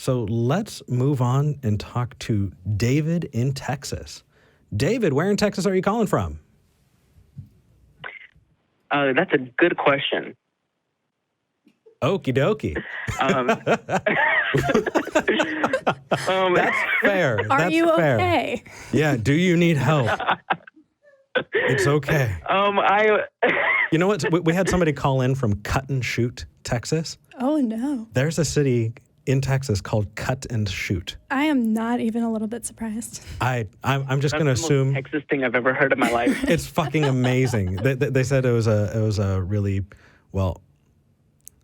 So let's move on and talk to David in Texas. David, where in Texas are you calling from? That's a good question. Okie dokie. That's fair. Are That's you fair. okay? Yeah. Do you need help? It's okay. You know what? We had somebody call in from Cut and Shoot, Texas. Oh, no. There's a city in Texas called Cut and Shoot. I am not even a little bit surprised. I'm just going to That's the assume most Texas thing I've ever heard in my life. it's fucking amazing. They said it was a really, well,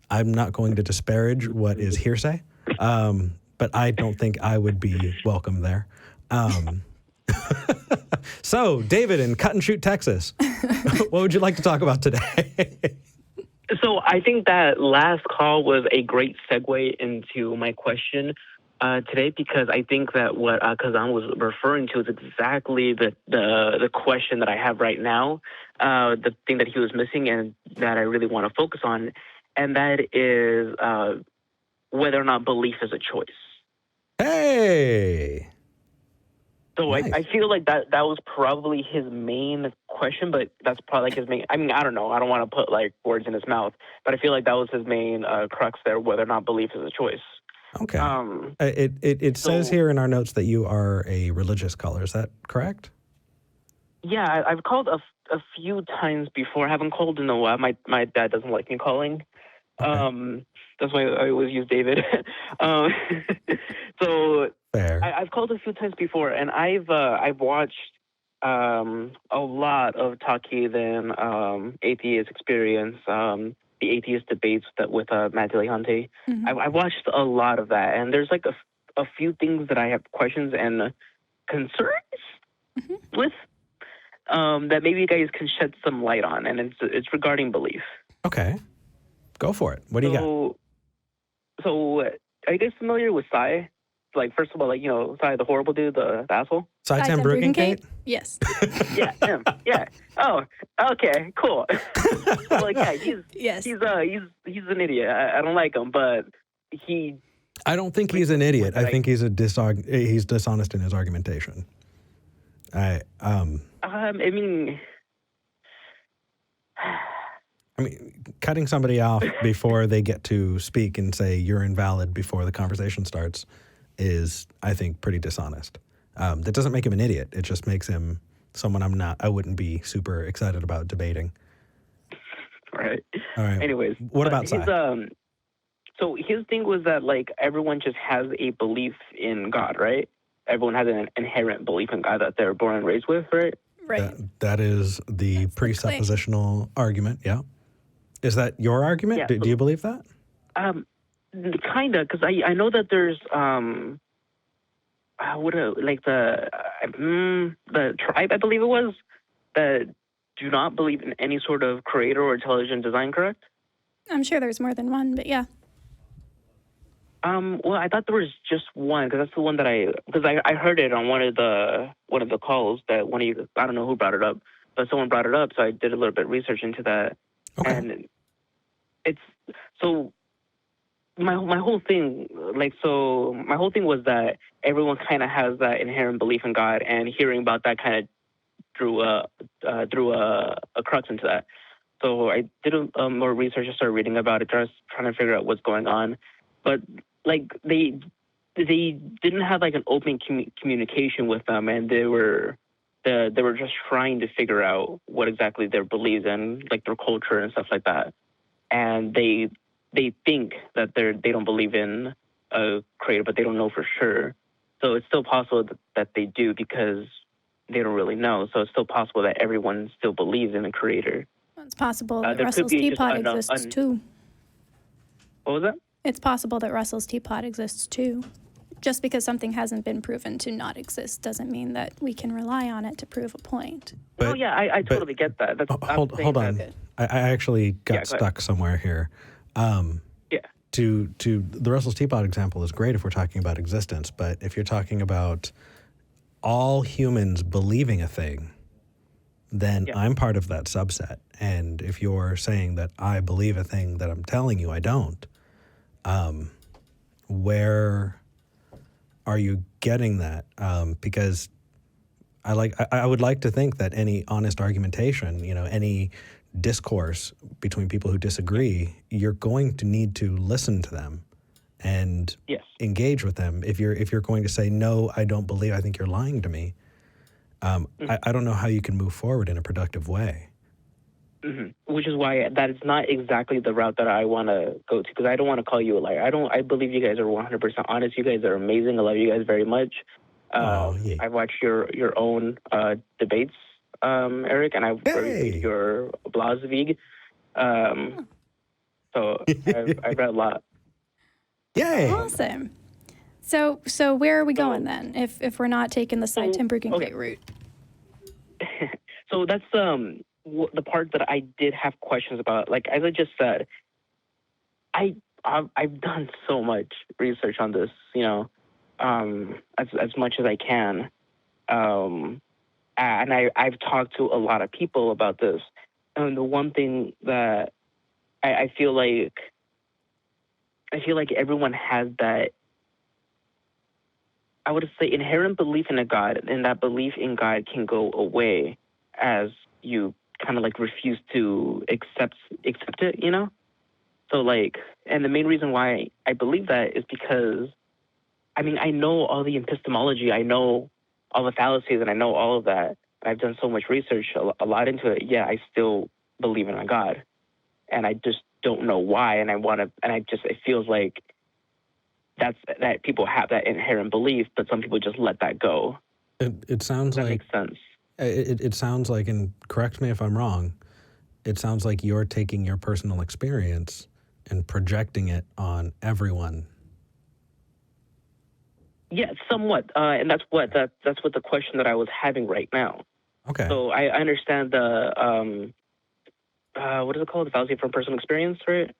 I'm not going to disparage what is hearsay, but I don't think I would be welcome there. So, David in Cut and Shoot, Texas, what would you like to talk about today? So I think that last call was a great segue into my question today, because I think that what Kazan was referring to is exactly the question that I have right now, the thing that he was missing and that I really want to focus on, and that is whether or not belief is a choice. Hey! So Nice. I feel like that was probably his main question, but that's probably like his main. I mean, I don't know. I don't want to put like words in his mouth, but I feel like that was his main crux there, whether or not belief is a choice. Okay. It says here in our notes that you are a religious caller. Is that correct? Yeah, I've called a few times before. I haven't called in a while. My dad doesn't like me calling. Okay. That's why I always use David. So Fair. I've called a few times before, and I've watched a lot of Talk Heathen, Atheist Experience, the atheist debates with Matt Dillahunty. Mm-hmm. I've watched a lot of that, and there's like a few things that I have questions and concerns with that maybe you guys can shed some light on, and it's regarding belief. Okay. Go for it. What do you got? So are you guys familiar with Sai? Like, first of all, like, you know, Sai, the horrible dude, the asshole? Saitan Bruggencate? Yes. Yeah, him. Yeah. Oh, okay, cool. Like, yeah, he's an idiot. I don't like him, but I don't think he's an idiot. I think he's he's dishonest in his argumentation. I mean, cutting somebody off before they get to speak and say you're invalid before the conversation starts is, I think, pretty dishonest. That doesn't make him an idiot. It just makes him someone I wouldn't be super excited about debating. Right. All right. Anyways. What about Sai? So his thing was that, like, everyone just has a belief in God, right? Everyone has an inherent belief in God that they're born and raised with, right? Right. That is the presuppositional argument, yeah. Is that your argument? Yeah, Do you believe that? Kind of, because I know that there's the tribe, I believe it was, that do not believe in any sort of creator or intelligent design, correct? I'm sure there's more than one, but yeah. Well, I thought there was just one, because that's the one that I heard it on one of the calls that one of you, I don't know who brought it up, but someone brought it up, so I did a little bit of research into that. Okay. And it's so my whole thing was that everyone kind of has that inherent belief in God, and hearing about that kind of drew a crux into that. So I did more research and started reading about it, just trying to figure out what's going on. But like they didn't have like an open communication with them, and they were just trying to figure out what exactly their beliefs and like their culture and stuff like that. And they think that they don't believe in a creator, but they don't know for sure. So it's still possible that they do, because they don't really know. So it's still possible that everyone still believes in a creator. It's possible that there Russell's could be teapot just exists too. What was that? It's possible that Russell's teapot exists too. Just because something hasn't been proven to not exist doesn't mean that we can rely on it to prove a point. Oh yeah, I totally get that. Hold on. I actually got stuck somewhere here. Yeah. To the Russell's teapot example is great if we're talking about existence, but if you're talking about all humans believing a thing, then I'm part of that subset. And if you're saying that I believe a thing that I'm telling you I don't, where are you getting that? Because I would like to think that any honest argumentation, any discourse between people who disagree, you're going to need to listen to them and Yes. engage with them. If you're going to say, no, I don't believe, I think you're lying to me, I don't know how you can move forward in a productive way. Mm-hmm. Which is why that is not exactly the route that I want to go to, because I don't want to call you a liar. I believe you guys are 100% honest. You guys are amazing. I love you guys very much. Yeah. I've watched your own debates, Eric, and I've reviewed your Blasvig. So I've read a lot. Yay! Awesome. So where are we going then? If we're not taking the side Timbergen route? So that's the part that I did have questions about. Like, as I just said, I've done so much research on this, as much as I can, and I've talked to a lot of people about this. And the one thing that I feel like everyone has that, I would say, inherent belief in a God, and that belief in God can go away as you kind of like refuse to accept it, So like, and the main reason why I believe that is because, I mean, I know all the epistemology, I know all the fallacies, and I know all of that. I've done so much research, a lot into it. Yeah, I still believe in a God, and I just don't know why. And it feels like that people have that inherent belief, but some people just let that go. It sounds Does that like makes sense. It sounds like, and correct me if I'm wrong, it sounds like you're taking your personal experience and projecting it on everyone. Yeah, somewhat, and that's what the question that I was having right now. Okay. So I understand the what is it called? The fallacy from personal experience, right?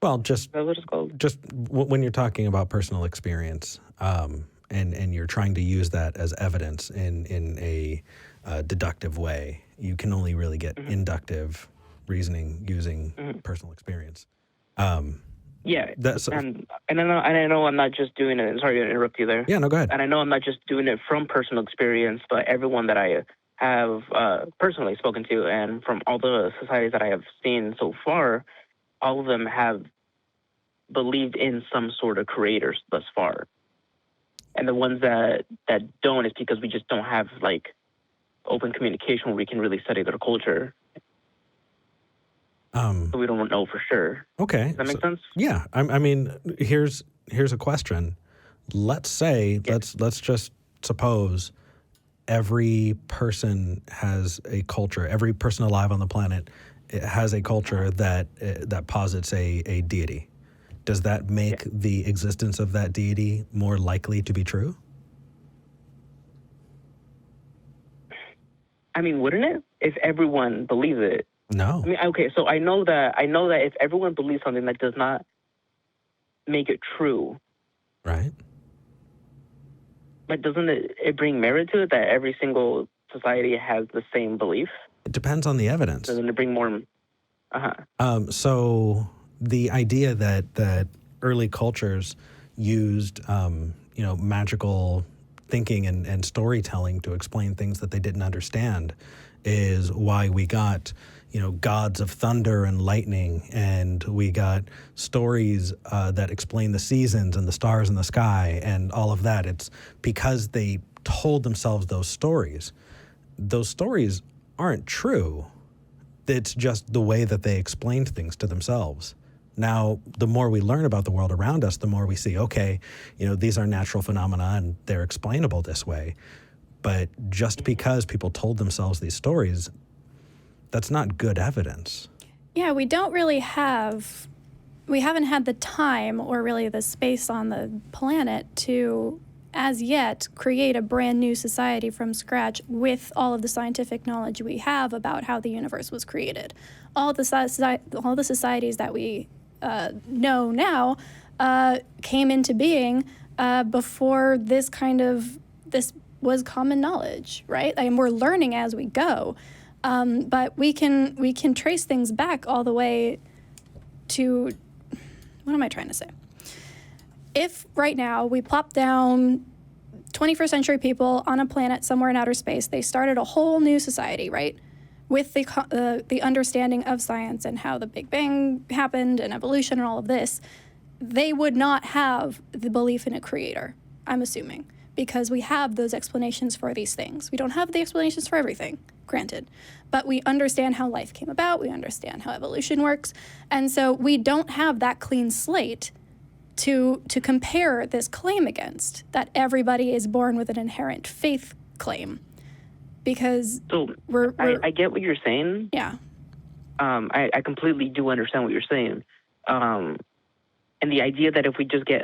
Well, Is that what it's called? just when you're talking about personal experience, and you're trying to use that as evidence in a deductive way, you can only really get inductive reasoning using personal experience. Yeah, That's and I know I'm not just doing it. Sorry to interrupt you there. Yeah, no, go ahead. And I know I'm not just doing it from personal experience, but everyone that I have personally spoken to, and from all the societies that I have seen so far, all of them have believed in some sort of creators thus far. And the ones that don't is because we just don't have like open communication where we can really study their culture. So we don't know for sure. Okay. Does that make sense? Yeah. I mean, here's a question. Let's say, let's just suppose every person has a culture. Every person alive on the planet has a culture that posits a deity. Does that make the existence of that deity more likely to be true? I mean, wouldn't it? If everyone believes it. No. I mean, okay, so I know that if everyone believes something, that does not make it true. Right. But doesn't it bring merit to it that every single society has the same belief? It depends on the evidence. Doesn't it bring more? So the idea that early cultures used, magical thinking and storytelling to explain things that they didn't understand is why we got, gods of thunder and lightning, and we got stories that explain the seasons and the stars in the sky and all of that. It's because they told themselves those stories. Those stories aren't true. It's just the way that they explained things to themselves. Now, the more we learn about the world around us, the more we see, okay, these are natural phenomena and they're explainable this way. But just because people told themselves these stories, that's not good evidence. Yeah, we haven't had the time or really the space on the planet to, as yet, create a brand new society from scratch with all of the scientific knowledge we have about how the universe was created. All the societies that we know now came into being before this was common knowledge, right? And we're learning as we go. But we can trace things back all the way to, what am I trying to say? If right now we plop down 21st century people on a planet somewhere in outer space. They started a whole new society, right? With the understanding of science and how the Big Bang happened and evolution and all of this. They would not have the belief in a creator, I'm assuming, because we have those explanations for these things. We don't have the explanations for everything, granted, but we understand how life came about, we understand how evolution works, and so we don't have that clean slate to compare this claim against, that everybody is born with an inherent faith claim, because I get what you're saying. Yeah. I completely do understand what you're saying. And the idea that if we just get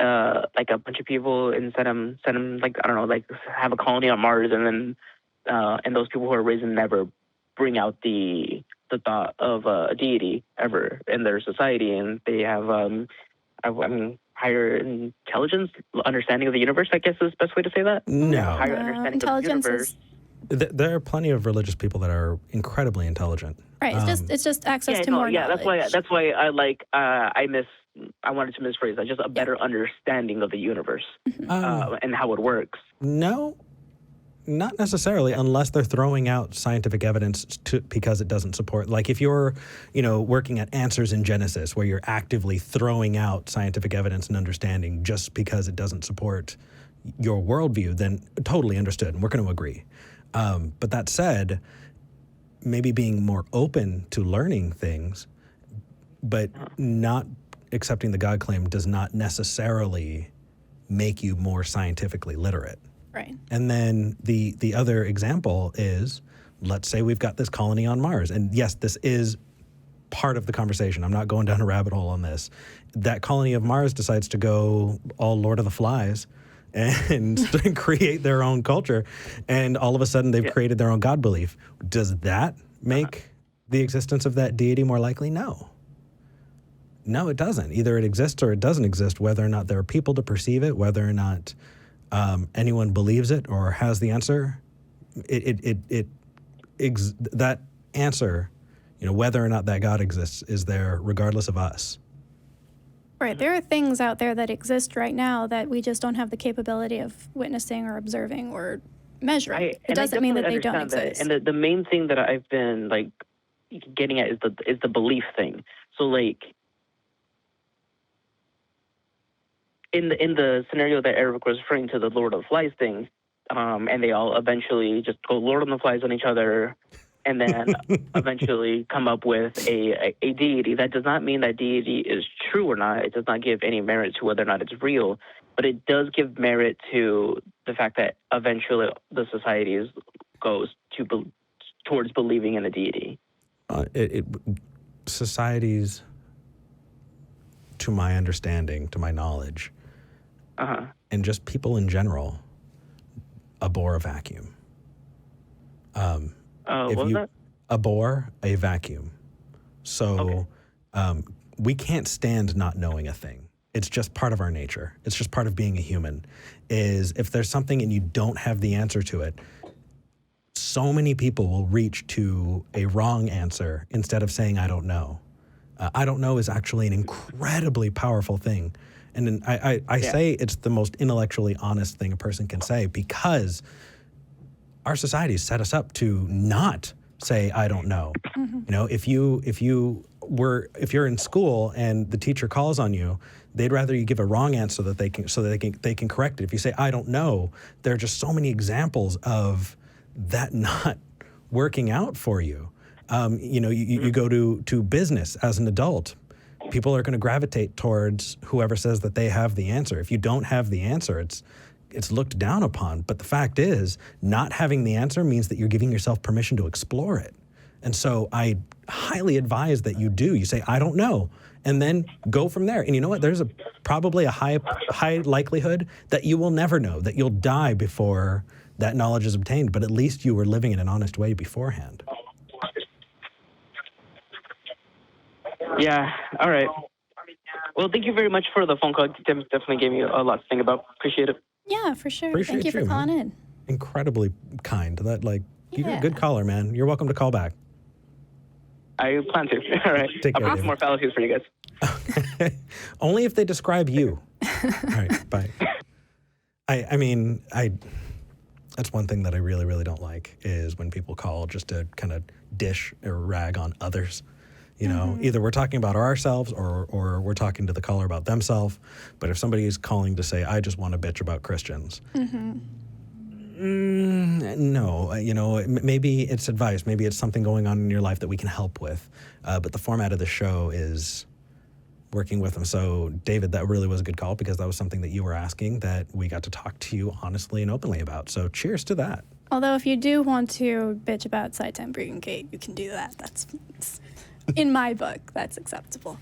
like a bunch of people and send them like, I don't know, like have a colony on Mars, and then and those people who are risen never bring out the thought of a deity ever in their society, and they have higher intelligence, understanding of the universe, I guess is the best way to say that. No. Higher understanding Intelligence of the universe. There are plenty of religious people that are incredibly intelligent. Right. It's just access to more knowledge. That's why I wanted to misphrase that. Just a better understanding of the universe and how it works. No, not necessarily, unless they're throwing out scientific evidence because it doesn't support. Like if you're, working at Answers in Genesis, where you're actively throwing out scientific evidence and understanding just because it doesn't support your worldview, then totally understood, and we're going to agree. But that said, maybe being more open to learning things, but not accepting the God claim does not necessarily make you more scientifically literate. Right. And then the other example is, let's say we've got this colony on Mars. And yes, this is part of the conversation. I'm not going down a rabbit hole on this. That colony of Mars decides to go all Lord of the Flies and create their own culture. And all of a sudden they've created their own God belief. Does that make the existence of that deity more likely? No. No, it doesn't. Either it exists or it doesn't exist, whether or not there are people to perceive it, whether or not anyone believes it or has the answer. That answer, whether or not that God exists, is there regardless of us. Right. There are things out there that exist right now that we just don't have the capability of witnessing or observing or measuring. It doesn't mean that they don't exist. And the main thing that I've been getting at is the belief thing. So in the scenario that Eric was referring to, the Lord of the Flies thing, and they all eventually just go Lord of the Flies on each other, and then eventually come up with a deity. That does not mean that deity is true or not. It does not give any merit to whether or not it's real, but it does give merit to the fact that eventually the society goes towards believing in a deity. Societies, to my understanding, to my knowledge, and just people in general, abhor a vacuum. What was that? Abhor a vacuum. So we can't stand not knowing a thing. It's just part of our nature. It's just part of being a human. Is if there's something and you don't have the answer to it, so many people will reach to a wrong answer instead of saying, I don't know. I don't know is actually an incredibly powerful thing. And I say it's the most intellectually honest thing a person can say, because our society set us up to not say, I don't know. If you're in school and the teacher calls on you, they'd rather you give a wrong answer so that they can correct it. If you say, I don't know, there are just so many examples of that not working out for you. You go to business as an adult, people are going to gravitate towards whoever says that they have the answer. If you don't have the answer, it's looked down upon. But the fact is, not having the answer means that you're giving yourself permission to explore it. And so I highly advise that you do. You say, I don't know, and then go from there. And you know what? There's probably a high likelihood that you will never know, that you'll die before that knowledge is obtained. But at least you were living in an honest way beforehand. Yeah. All right. Well, thank you very much for the phone call. It definitely gave me a lot to think about. Appreciate it. Yeah, for sure. Appreciate Thank you for calling in. Incredibly kind. You're a good caller, man. You're welcome to call back. I plan to. All right. Take care, I'll put some more fallacies for you guys. Only if they describe you. All right. Bye. I mean, that's one thing that I really, really don't like is when people call just to kind of dish or rag on others. You know, either we're talking about ourselves or we're talking to the caller about themselves. But if somebody is calling to say, I just want to bitch about Christians, no, you know, maybe it's advice. Maybe it's something going on in your life that we can help with. But the format of the show is working with them. So, David, that really was a good call because that was something that you were asking that we got to talk to you honestly and openly about. So cheers to that. Although if you do want to bitch about Sci-Temp Gate, you can do that. That's in my book, that's acceptable.